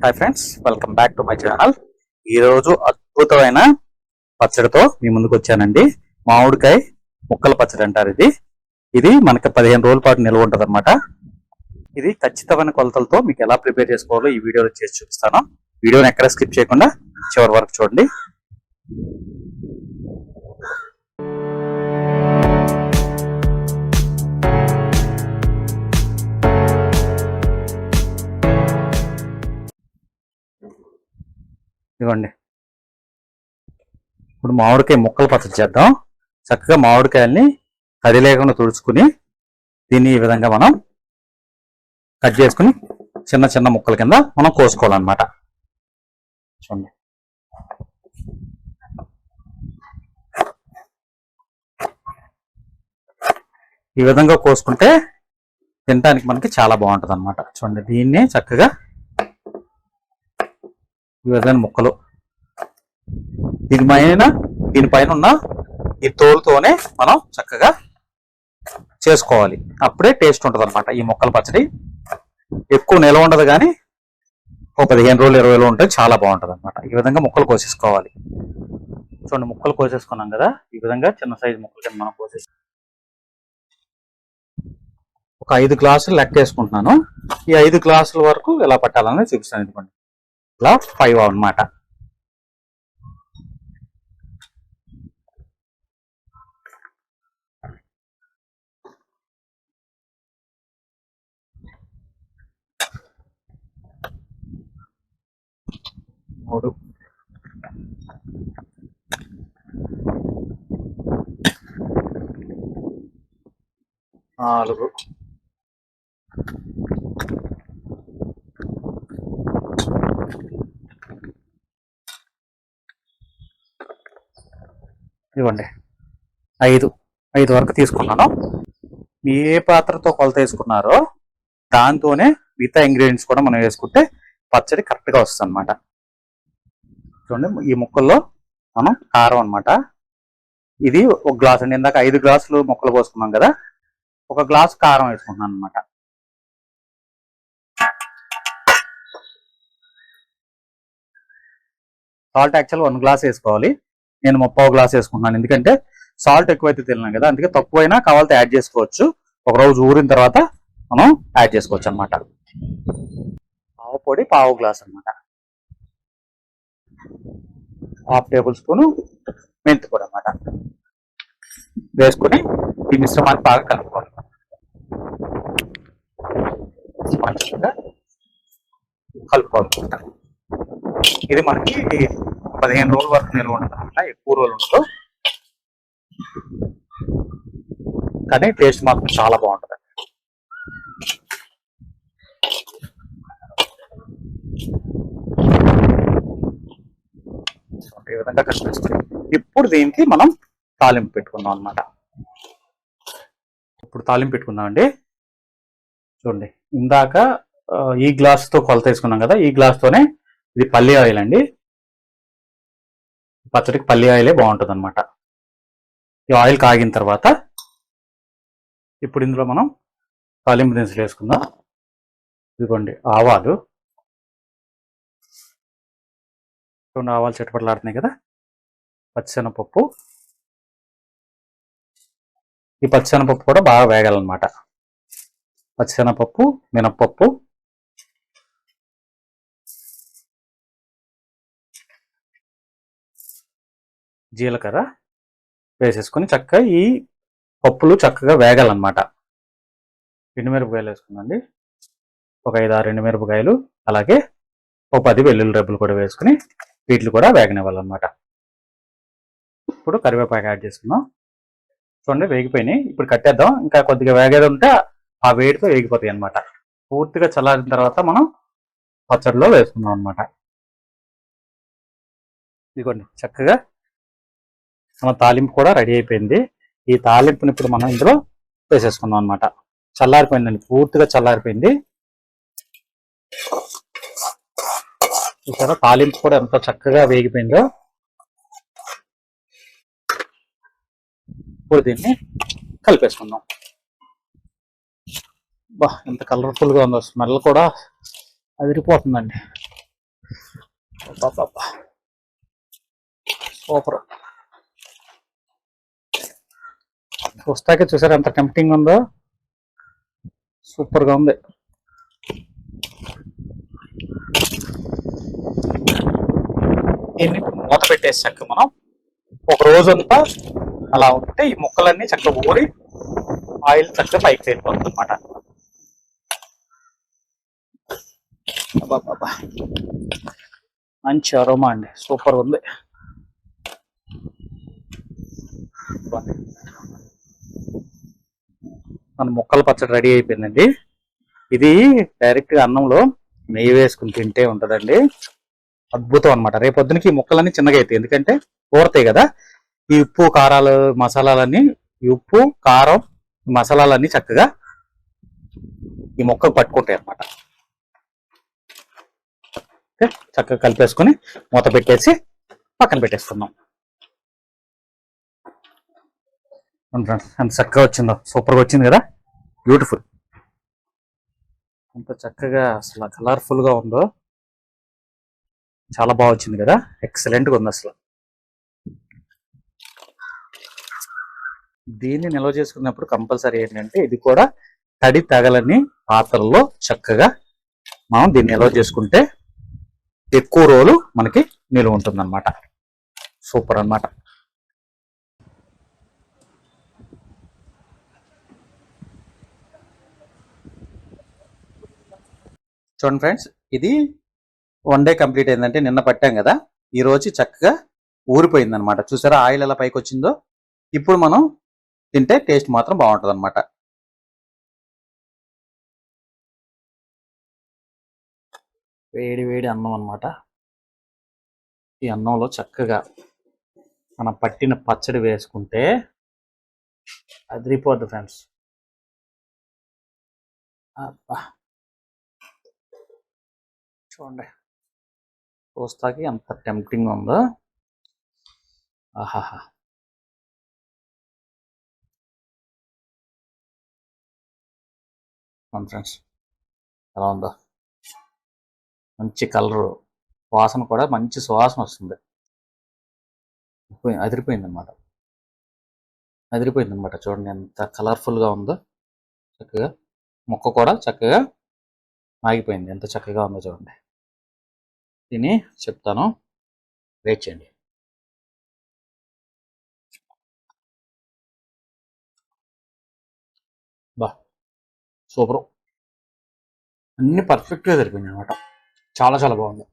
Hi friends, welcome back to my channel. ఈ రోజు అద్భుతమైన పచ్చడితో మీ ముందుకు వచ్చానండి. మామిడికాయ ముక్కల పచ్చడి అంటారు. ఇది మనకి 15 రోజుల పాటు నిల్వ ఉంటుంది అనమాట. ఇది ఖచ్చితమైన కొలతలతో మీకు ఎలా ప్రిపేర్ చేసుకోవాలో ఈ వీడియోలో చేసి చూపిస్తాను. వీడియోని ఎక్కడ స్కిప్ చేయకుండా చివరి వరకు చూడండి. ఇవ్వండి, ఇప్పుడు మామిడికాయ ముక్కలు పచ్చడి చేద్దాం. చక్కగా మామిడికాయల్ని తడి లేకుండా తుడుచుకుని దీన్ని ఈ విధంగా మనం కట్ చేసుకుని చిన్న చిన్న ముక్కల కింద మనం కోసుకోవాలన్నమాట. చూడండి, ఈ విధంగా కోసుకుంటే తినడానికి మనకి చాలా బాగుంటుంది అనమాట. చూడండి, దీన్ని చక్కగా ఈ విధమైన ముక్కలు దీనిపైన ఉన్న ఈ తోలుతోనే మనం చక్కగా చేసుకోవాలి. అప్పుడే టేస్ట్ ఉంటుంది అనమాట. ఈ ముక్కల పచ్చడి ఎక్కువ నిల్వ ఉండదు, కానీ ఒక 15 రోజులు 20 రోజులు ఉంటే చాలా బాగుంటుంది అనమాట. ఈ విధంగా ముక్కలు కోసేసుకోవాలి. చూడండి, ముక్కలు కోసేసుకున్నాం కదా, ఈ విధంగా చిన్న సైజు ముక్కలు కింద మనం కోసేసి ఒక 5 గ్లాసులు లెక్క వేసుకుంటున్నాను. ఈ 5 గ్లాసుల వరకు ఎలా పట్టాలని చూపిస్తాను. ఇదిగోండి, ఇలా 5 అన్నమాట. మూడు, 4, 5 వరకు తీసుకున్నాను. మీ ఏ పాత్రతో కొలత వేసుకున్నారో దాంతోనే మిగతా ఇంగ్రీడియంట్స్ కూడా మనం వేసుకుంటే పచ్చడి కరెక్ట్గా వస్తుంది అనమాట. చూడండి, ఈ ముక్కల్లో మనం కారం అనమాట. ఇది 1 గ్లాస్ అండి. ఇందాక 5 గ్లాసులు ముక్కలు పోసుకున్నాం కదా, 1 గ్లాసు కారం వేసుకుంటున్నాను అనమాట. సాల్ట్ యాక్చువల్ 1 గ్లాస్ వేసుకోవాలి. నేను 30 గ్లాస్ వేసుకుంటున్నాను, ఎందుకంటే సాల్ట్ ఎక్కువైతే తిన్నాను కదా, అందుకే తక్కువైనా కావాలంటే యాడ్ చేసుకోవచ్చు. ఒక రోజు ఊరిన తర్వాత మనం యాడ్ చేసుకోవచ్చు అనమాట. ఆవు పొడి 1/2 గ్లాస్ అనమాట. 1/2 టేబుల్ స్పూన్ మెంతి పొడి అనమాట వేసుకుని ఈ మిశ్రమాన్ని బాగా కలుపుకోవాలి. మంచిగా కలుపుకోవాలి. ఇది మనకి 15 రోజుల వరకు నిల్వ ఉంటుంది అనమాట. ఎక్కువ రోజులు ఉండదు, కానీ టేస్ట్ మాత్రం చాలా బాగుంటుంది. ఈ విధంగా కనిపిస్తుంది. ఇప్పుడు దీనికి మనం తాలింపు పెట్టుకుందాం అనమాట. ఇప్పుడు తాలింపు పెట్టుకుందాం అండి. చూడండి, ఇందాక ఈ గ్లాస్తో కొలత వేసుకున్నాం కదా, ఈ గ్లాస్తోనే ఇది పల్లి ఆయిల్ అండి. పచ్చడికి పల్లి ఆయిలే బాగుంటుంది అనమాట. ఈ ఆయిల్ కాగిన తర్వాత ఇప్పుడు ఇందులో మనం తాలింపు దినుసులు వేసుకుందాం. ఇదిగోండి, ఆవాలు. చూడండి, ఆవాలు చిటపటలాడుతున్నాయి కదా. పచ్చిశనగపప్పు. ఈ పచ్చిశనగపప్పు కూడా బాగా వేగాలన్నమాట. పచ్చిశనగపప్పు, మినప్పప్పు, జీలకర్ర వేసేసుకొని చక్కగా ఈ పప్పులు చక్కగా వేగాలన్నమాట. ఎండుమిరపకాయలు వేసుకుందండి. ఒక 5-6 ఎండుమిరపకాయలు, అలాగే ఒక 10 వెల్లుల్లి రెబ్బలు కూడా వేసుకుని వీటిని కూడా వేగనివ్వాలన్నమాట. ఇప్పుడు కరివేపాకు యాడ్ చేసుకుందాం. చూడండి, వేగిపోయినాయి. ఇప్పుడు కట్టేద్దాం. ఇంకా కొద్దిగా వేగేది ఉంటే ఆ వేడితో వేగిపోతాయి అనమాట. పూర్తిగా చల్లారిన తర్వాత మనం పచ్చడిలో వేసుకుందాం అనమాట. ఇదిగోండి, చక్కగా మన తాలింపు కూడా రెడీ అయిపోయింది. ఈ తాలింపుని ఇప్పుడు మనం ఇందులో వేసేసుకుందాం అనమాట. చల్లారిపోయిందండి, పూర్తిగా చల్లారిపోయింది. చూసారా, తాలింపు కూడా ఎంత చక్కగా వేగిపోయిందో. ఇప్పుడు దీన్ని కలిపేసుకుందాం. బా, ఎంత కలర్ఫుల్ గా ఉందో, స్మెల్ కూడా అదిరిపోతుందండి. సూపర్. చూస్తాకే చూసారు ఎంత టెంప్టింగ్ ఉందో. సూపర్గా ఉంది. దీన్ని మూత పెట్టేసాక మనం ఒక రోజంతా అలా ఉంటే ఈ ముక్కలన్నీ చక్కగా ఊరి ఆయిల్ చక్కగా పైకి వెళ్ళిపోతుంది అనమాట. మంచి అరోమా అండి, సూపర్ ఉంది. మన ముక్కల పచ్చడి రెడీ అయిపోయిందండి. ఇది డైరెక్ట్ గా అన్నంలో నెయ్యి వేసుకుని తింటే ఉంటదండి, అద్భుతం అనమాట. రేపొద్దునకి ఈ ముక్కలన్నీ చిన్నగా అవుతాయి, ఎందుకంటే ఊరతాయి కదా. ఈ ఉప్పు కారాలు మసాలాలన్నీ, ఈ ఉప్పు కారం మసాలాలన్నీ చక్కగా ఈ ముక్కకు పట్టుకుంటాయి అనమాట. చక్కగా కలిపేసుకొని మూత పెట్టేసి పక్కన పెట్టేసుకుందాం. ఎంత చక్కగా వచ్చిందో, సూపర్గా వచ్చింది కదా, బ్యూటిఫుల్. ఎంత చక్కగా అసలు కలర్ఫుల్ గా ఉందో, చాలా బాగా వచ్చింది కదా, ఎక్సలెంట్గా ఉంది అసలు. దీన్ని నిల్వ చేసుకున్నప్పుడు కంపల్సరీ ఏంటంటే ఇది కూడా తడి తగలని పాత్రల్లో చక్కగా మనం దీన్ని నిల్వ చేసుకుంటే ఎక్కువ రోజులు మనకి నిల్వ ఉంటుంది అనమాట. సూపర్ అన్నమాట. చూడండి ఫ్రెండ్స్, ఇది 1 డే కంప్లీట్ అయిందంటే నిన్న పట్టాం కదా, ఈ రోజు చక్కగా ఊరిపోయింది అనమాట. చూసారా ఆయిల్ ఎలా పైకి వచ్చిందో. ఇప్పుడు మనం తింటే టేస్ట్ మాత్రం బాగుంటుంది అనమాట. వేడి వేడి అన్నం అనమాట. ఈ అన్నంలో చక్కగా మనం పట్టిన పచ్చడి వేసుకుంటే అదిరిపోద్ది ఫ్రెండ్స్. చూడండి చూస్తాకి ఎంత టెంప్టింగ్ ఉందో. ఆహాహా, ఫ్రెండ్స్ ఎలా ఉందో, మంచి కలరు, వాసన కూడా మంచి సువాసన వస్తుంది. అదిరిపోయింది అనమాట, అదిరిపోయింది అనమాట. చూడండి ఎంత కలర్ఫుల్గా ఉందో, చక్కగా ముక్క కూడా చక్కగా ఆగిపోయింది, ఎంత చక్కగా ఉందో చూడండి. తిని చెప్తాను, వెయిట్ చేయండి. బా సూపరు, అన్ని పర్ఫెక్ట్గా సరిపోయింది అనమాట. చాలా చాలా బాగుంది.